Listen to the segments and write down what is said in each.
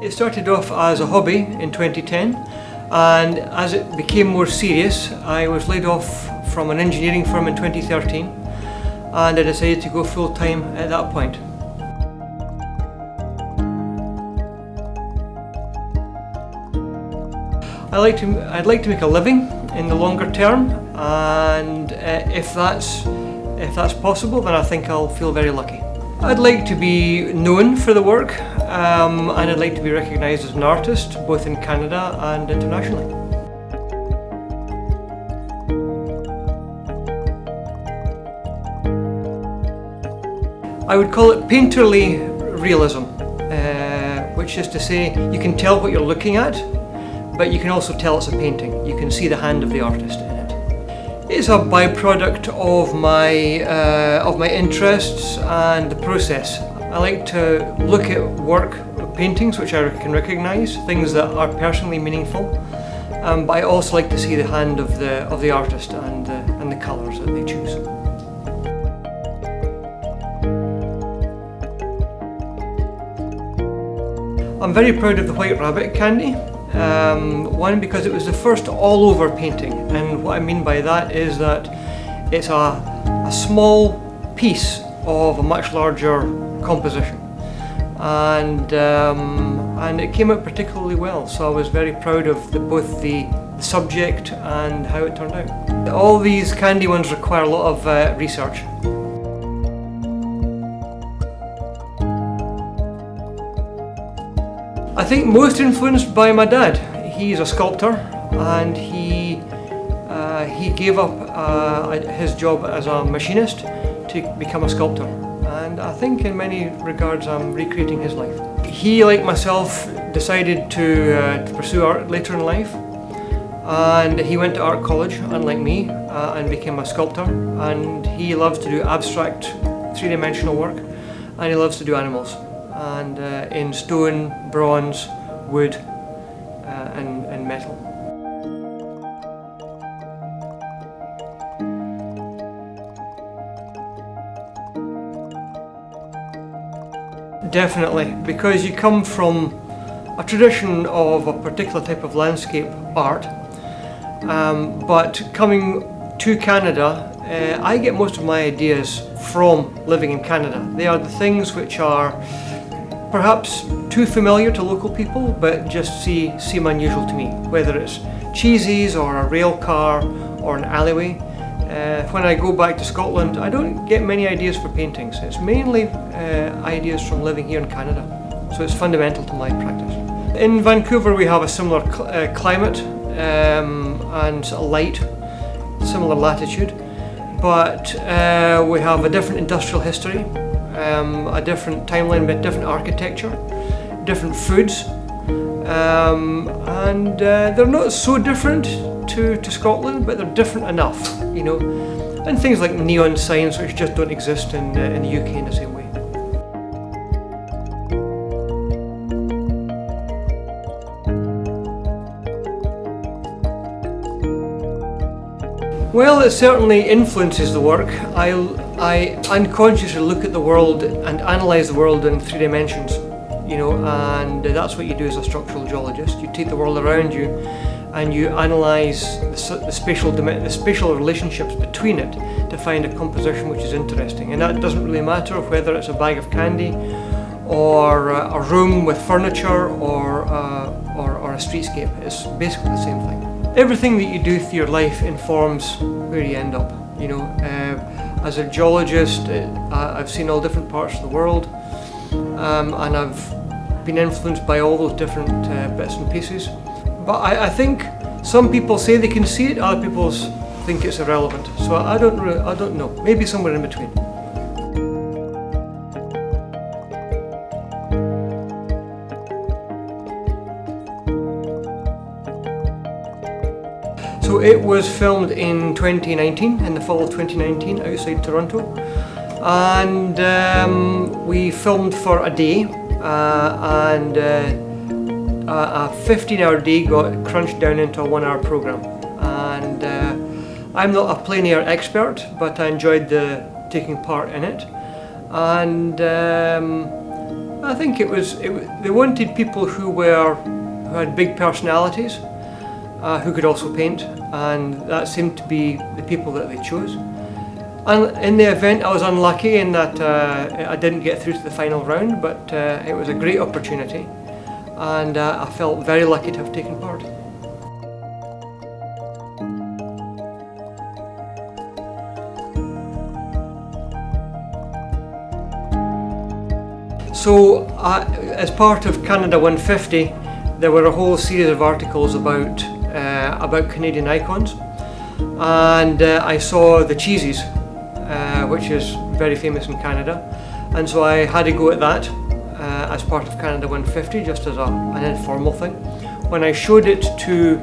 It started off as a hobby in 2010, and as it became more serious, I was laid off from an engineering firm in 2013, and I decided to go full-time at that point. I'd like to make a living in the longer term, and if that's possible, then I think I'll feel very lucky. I'd like to be known for the work, and I'd like to be recognised as an artist, both in Canada and internationally. I would call it painterly realism, which is to say you can tell what you're looking at, but you can also tell it's a painting. You can see the hand of the artist in it. It's a byproduct of my interests and the process. I like to look at work, paintings which I can recognise, things that are personally meaningful, but I also like to see the hand of the artist and the colours that they choose. I'm very proud of the White Rabbit candy. One, because it was the first all-over painting, and what I mean by that is that it's a small piece of a much larger composition, and it came out particularly well, so I was very proud of both the subject and how it turned out. All these candy ones require a lot of research. I think most influenced by my dad. He's a sculptor, and he gave up his job as a machinist to become a sculptor. And I think in many regards I'm recreating his life. He, like myself, decided to pursue art later in life, and he went to art college, unlike me, and became a sculptor. And he loves to do abstract, three-dimensional work, and he loves to do animals. And in stone, bronze, wood, and metal. Definitely, because you come from a tradition of a particular type of landscape art, but coming to Canada, I get most of my ideas from living in Canada. They are the things which are perhaps too familiar to local people, but just seem unusual to me. Whether it's cheesies or a rail car or an alleyway. When I go back to Scotland, I don't get many ideas for paintings. It's mainly ideas from living here in Canada, so it's fundamental to my practice. In Vancouver we have a similar climate and a light, similar latitude, but we have a different industrial history, a different timeline, but different architecture, different foods, and they're not so different to Scotland, but they're different enough, you know, and things like neon signs which just don't exist in the UK in the same way. Well, it certainly influences the work. I unconsciously look at the world and analyse the world in 3 dimensions, you know, and that's what you do as a structural geologist. You take the world around you and you analyse the spatial relationships between it to find a composition which is interesting. And that doesn't really matter whether it's a bag of candy or a room with furniture or a streetscape. It's basically the same thing. Everything that you do through your life informs where you end up, you know. As a geologist, I've seen all different parts of the world, and I've been influenced by all those different bits and pieces. But I think some people say they can see it, other people think it's irrelevant. So I don't know, maybe somewhere in between. So it was filmed in 2019, in the fall of 2019, outside Toronto, and we filmed for a day, and a 15-hour day got crunched down into a 1-hour program. And I'm not a plein air expert, but I enjoyed taking part in it, and I think they wanted people who had big personalities, who could also paint, and that seemed to be the people that they chose. And in the event I was unlucky in that I didn't get through to the final round, but it was a great opportunity, and I felt very lucky to have taken part. So as part of Canada 150, there were a whole series of articles about Canadian icons, and I saw the cheesies, which is very famous in Canada, and so I had a go at that as part of Canada 150, just as an informal thing. When I showed it to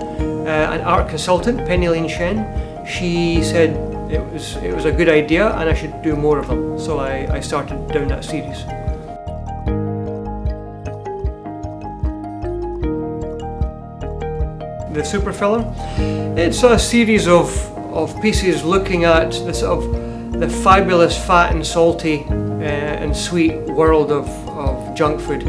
an art consultant, Penny Lane Shen, she said it was a good idea and I should do more of them, so I started down that series. The Super Filler, it's a series of pieces looking at the sort of the fabulous fat and salty and sweet world of junk food.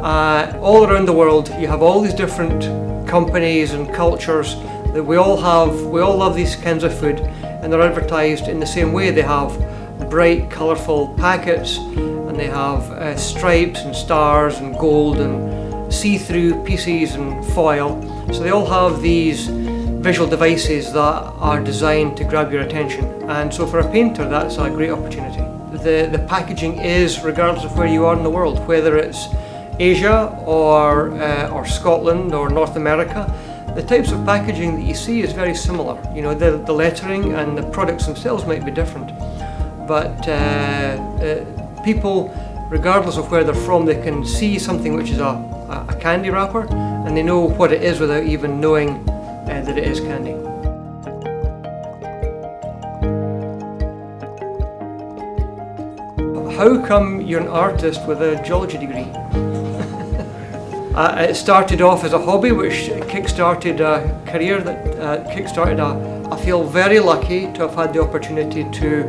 All around the world you have all these different companies and cultures that we all love these kinds of food, and they're advertised in the same way. They have bright colourful packets, and they have stripes and stars and gold and see-through pieces and foil. So they all have these visual devices that are designed to grab your attention, and so for a painter that's a great opportunity. The packaging is, regardless of where you are in the world, whether it's Asia or Scotland or North America, the types of packaging that you see is very similar. You know, the lettering and the products themselves might be different, but people, regardless of where they're from, they can see something which is a candy wrapper, and they know what it is without even knowing that it is candy. How come you're an artist with a geology degree? It started off as a hobby which kick-started a career that I feel very lucky to have had the opportunity to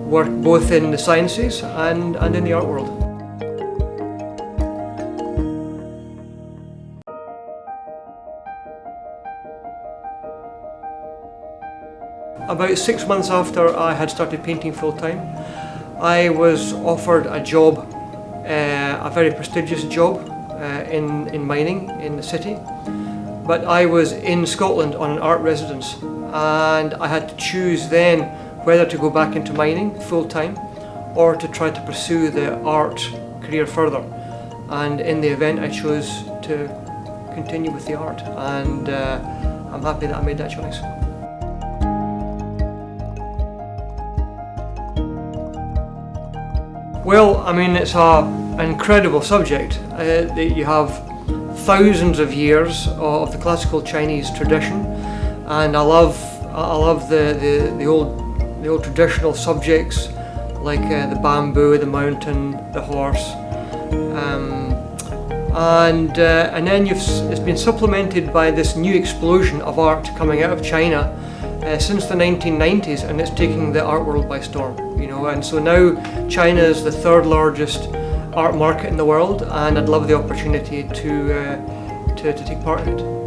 work both in the sciences and in the art world. About 6 months after I had started painting full-time, I was offered a job, a very prestigious job in mining in the city. But I was in Scotland on an art residence, and I had to choose then whether to go back into mining full-time or to try to pursue the art career further. And in the event I chose to continue with the art, and I'm happy that I made that choice. Well, I mean, it's an incredible subject. You have thousands of years of the classical Chinese tradition, and I love the old traditional subjects like the bamboo, the mountain, the horse, and then it's been supplemented by this new explosion of art coming out of China since the 1990s, and it's taking the art world by storm. You know, and so now China is the third largest art market in the world, and I'd love the opportunity to take part in it.